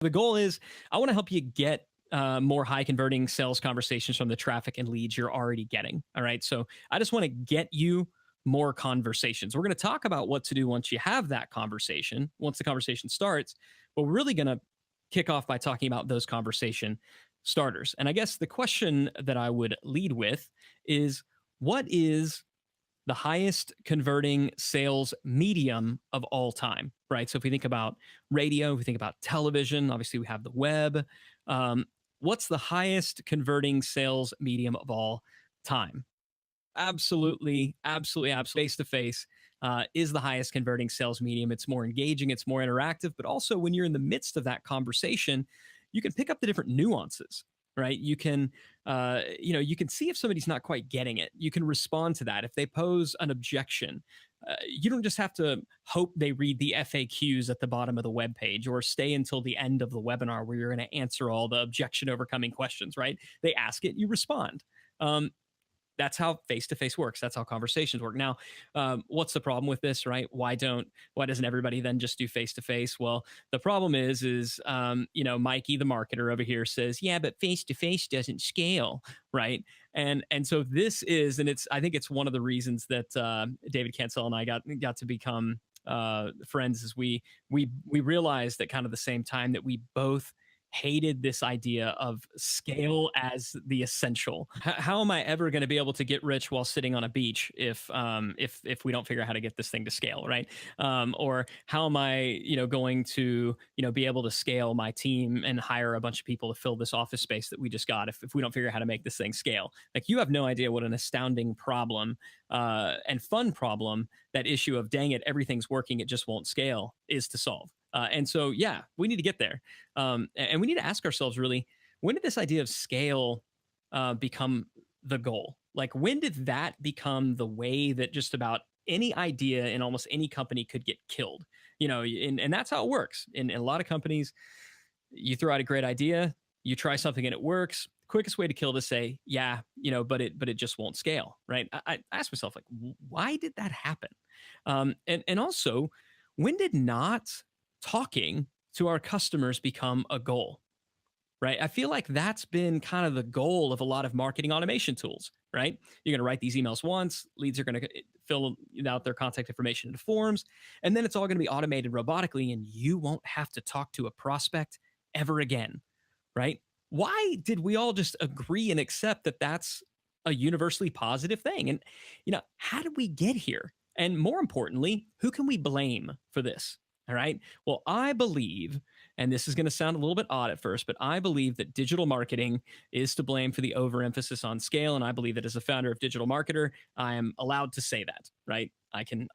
The goal is I want to help you get more high converting sales conversations from the traffic and leads you're already getting. All right. So I just want to get you more conversations. We're going to talk about what to do once you have that conversation, once the conversation starts. But we're really going to kick off by talking about those conversation starters. And I guess the question that I would lead with is, what is the highest converting sales medium of all time, right? So if we think about radio, if we think about television, obviously we have the web. Um, what's the highest converting sales medium of all time? Absolutely, absolutely, absolutely. Face to face is the highest converting sales medium. It's more engaging, it's more interactive, but also when you're in the midst of that conversation, you can pick up the different nuances, right? You can see if somebody's not quite getting it. You can respond to that. If they pose an objection, you don't just have to hope they read the FAQs at the bottom of the web page or stay until the end of the webinar where you're going to answer all the objection overcoming questions, right? They ask it, you respond. Um, that's how face to face works. That's how conversations work. Now, what's the problem with this, right? Why doesn't everybody then just do face to face? Well, the problem is Mikey, the marketer over here says, yeah, but face to face doesn't scale, right? And so this is, and I think it's one of the reasons that David Cancel and I got to become friends, is we realized at kind of the same time that we both hated this idea of scale as the essential. How am I ever going to be able to get rich while sitting on a beach if we don't figure out how to get this thing to scale, right? Or how am I going to be able to scale my team and hire a bunch of people to fill this office space that we just got if we don't figure out how to make this thing scale? Like, you have no idea what an astounding problem and fun problem that issue of, dang it, everything's working, it just won't scale, is to solve. And so, yeah, we need to get there. And we need to ask ourselves, really, when did this idea of scale become the goal? Like, when did that become the way that just about any idea in almost any company could get killed? And that's how it works. In a lot of companies, you throw out a great idea, you try something and it works. Quickest way to kill this, say, yeah, but it just won't scale, right? I ask myself, like, why did that happen? And also, when did not talking to our customers become a goal, right? I feel like that's been kind of the goal of a lot of marketing automation tools, right? You're going to write these emails once, leads are going to fill out their contact information into forms, and then it's all going to be automated robotically, and you won't have to talk to a prospect ever again, right? Why did we all just agree and accept that that's a universally positive thing? And, how did we get here? And more importantly, who can we blame for this? All right. Well, I believe, and this is going to sound a little bit odd at first, but I believe that digital marketing is to blame for the overemphasis on scale. And I believe that as a founder of Digital Marketer, I am allowed to say that, right? I can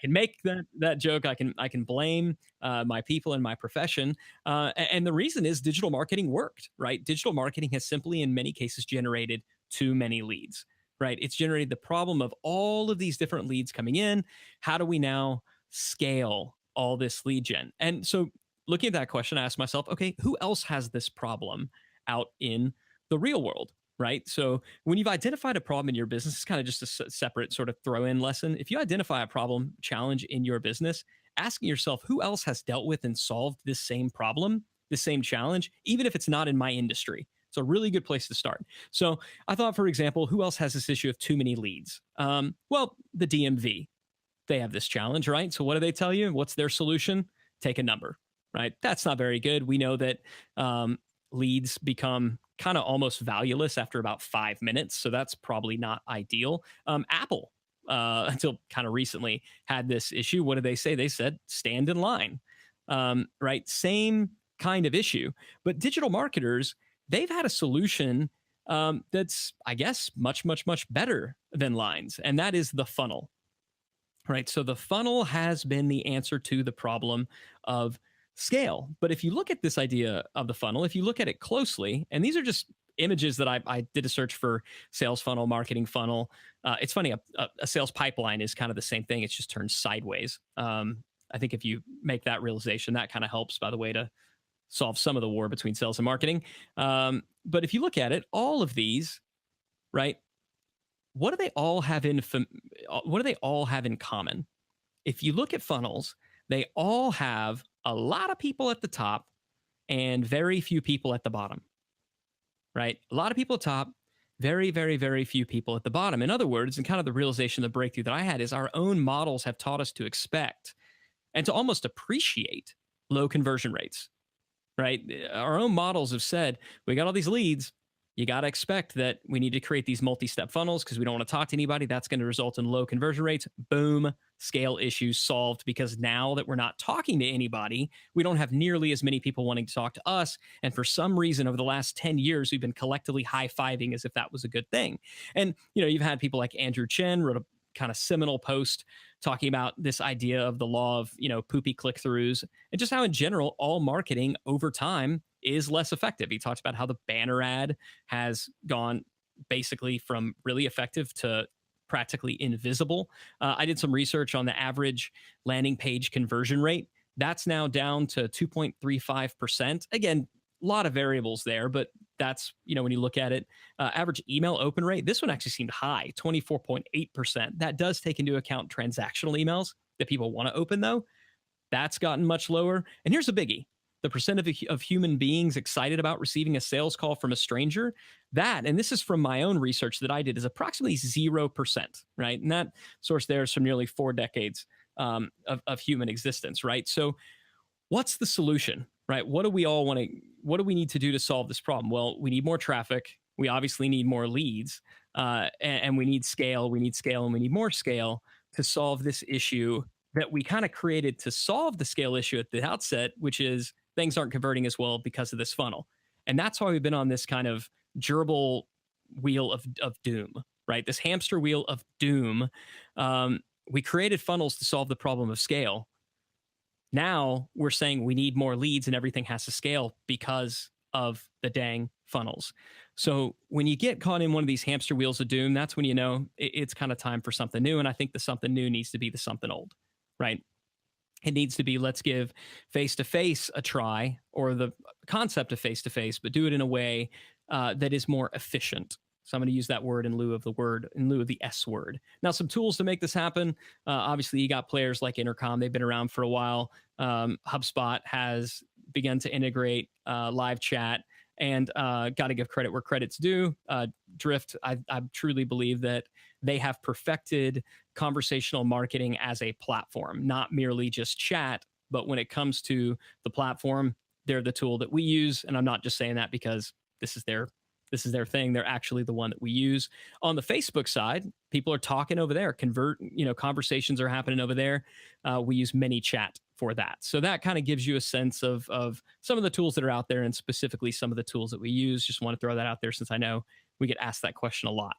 make that joke. I can blame my people and my profession, and the reason is digital marketing worked, right? Digital marketing has simply, in many cases, generated too many leads, right? It's generated the problem of all of these different leads coming in. How do we now scale all this lead gen? And so, looking at that question, I asked myself, okay, who else has this problem out in the real world? Right. So when you've identified a problem in your business, it's kind of just a separate sort of throw in lesson. If you identify a problem, challenge in your business, asking yourself who else has dealt with and solved this same problem, this same challenge, even if it's not in my industry. It's a really good place to start. So I thought, for example, who else has this issue of too many leads? Well, the DMV, they have this challenge, right? So what do they tell you? What's their solution? Take a number, right? That's not very good. We know that leads become kind of almost valueless after about 5 minutes. So that's probably not ideal. Apple, until kind of recently, had this issue. What did they say? They said, stand in line, right? Same kind of issue. But digital marketers, they've had a solution that's, I guess, much, much, much better than lines. And that is the funnel, right? So the funnel has been the answer to the problem of scale. But if you look at this idea of the funnel, if you look at it closely, and these are just images that I did a search for: sales funnel, marketing funnel. It's funny, a sales pipeline is kind of the same thing. It's just turned sideways. I think if you make that realization, that kind of helps, by the way, to solve some of the war between sales and marketing. But if you look at it, all of these, right? What do they all have in common? If you look at funnels, they all have a lot of people at the top and very few people at the bottom, right? A lot of people at top, very, very, very few people at the bottom. In other words, and kind of the realization, the breakthrough that I had is our own models have taught us to expect and to almost appreciate low conversion rates, right? Our own models have said, we got all these leads. You got to expect that we need to create these multi-step funnels because we don't want to talk to anybody. That's going to result in low conversion rates. Boom, scale issues solved, because now that we're not talking to anybody, we don't have nearly as many people wanting to talk to us. And for some reason, over the last 10 years, we've been collectively high-fiving as if that was a good thing. And, you've had people like Andrew Chen wrote a kind of seminal post talking about this idea of the law of, poopy click-throughs, and just how in general, all marketing over time is less effective. He talks about how the banner ad has gone basically from really effective to practically invisible. I did some research on the average landing page conversion rate. That's now down to 2.35%. Again, a lot of variables there, but that's, when you look at it, average email open rate, this one actually seemed high, 24.8%. That does take into account transactional emails that people want to open, though. That's gotten much lower. And here's a biggie. The percent of human beings excited about receiving a sales call from a stranger, that, and this is from my own research that I did, is approximately 0%, right? And that source there is from nearly 4 decades of human existence, right? So what's the solution, right? What do we need to do to solve this problem? Well, we need more traffic. We obviously need more leads, and we need scale. We need scale, and we need more scale to solve this issue that we kind of created to solve the scale issue at the outset, which is things aren't converting as well because of this funnel. And that's why we've been on this kind of gerbil wheel of doom, right? This hamster wheel of doom. We created funnels to solve the problem of scale. Now we're saying we need more leads and everything has to scale because of the dang funnels. So when you get caught in one of these hamster wheels of doom, that's when you know it's kind of time for something new. And I think the something new needs to be the something old, right? It needs to be, let's give face-to-face a try, or the concept of face-to-face, but do it in a way that is more efficient. So I'm going to use that word in lieu of the S word. Now, some tools to make this happen. Obviously, you got players like Intercom. They've been around for a while. HubSpot has begun to integrate live chat, and got to give credit where credit's due. Drift, I truly believe that they have perfected conversational marketing as a platform, not merely just chat, but when it comes to the platform, they're the tool that we use. And I'm not just saying that because this is their thing. They're actually the one that we use. On the Facebook side, people are talking over there. Conversations are happening over there. We use ManyChat for that. So that kind of gives you a sense of some of the tools that are out there, and specifically some of the tools that we use. Just want to throw that out there since I know we get asked that question a lot.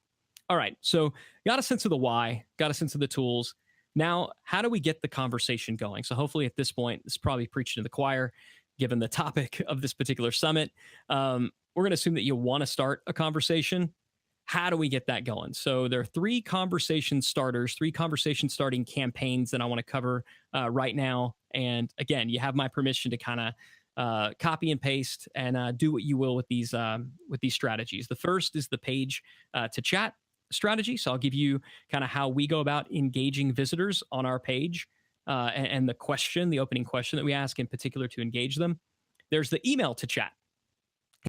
All right. So got a sense of the why, got a sense of the tools. Now, how do we get the conversation going? So hopefully at this point, it's probably preaching to the choir, given the topic of this particular summit. We're going to assume that you want to start a conversation. How do we get that going? So there are 3 conversation starters, 3 conversation starting campaigns that I want to cover right now. And again, you have my permission to kind of copy and paste and do what you will with these strategies. The first is the page to chat strategy. So I'll give you kind of how we go about engaging visitors on our page, and the opening question that we ask in particular to engage them. There's the email to chat.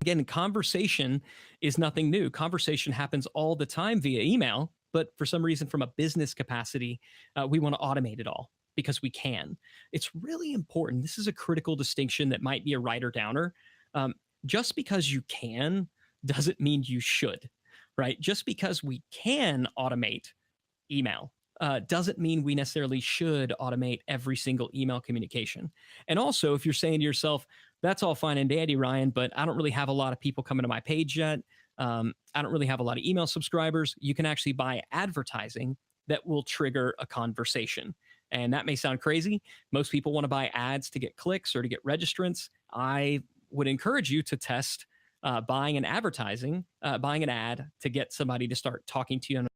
Again, conversation is nothing new. Conversation happens all the time via email, but for some reason, from a business capacity, we want to automate it all because we can. It's really important. This is a critical distinction that might be a writer downer. Just because you can doesn't mean you should, right? Just because we can automate email doesn't mean we necessarily should automate every single email communication. And also, if you're saying to yourself, that's all fine and dandy, Ryan, but I don't really have a lot of people coming to my page yet. I don't really have a lot of email subscribers. You can actually buy advertising that will trigger a conversation. And that may sound crazy. Most people want to buy ads to get clicks or to get registrants. I would encourage you to test buying an ad to get somebody to start talking to you on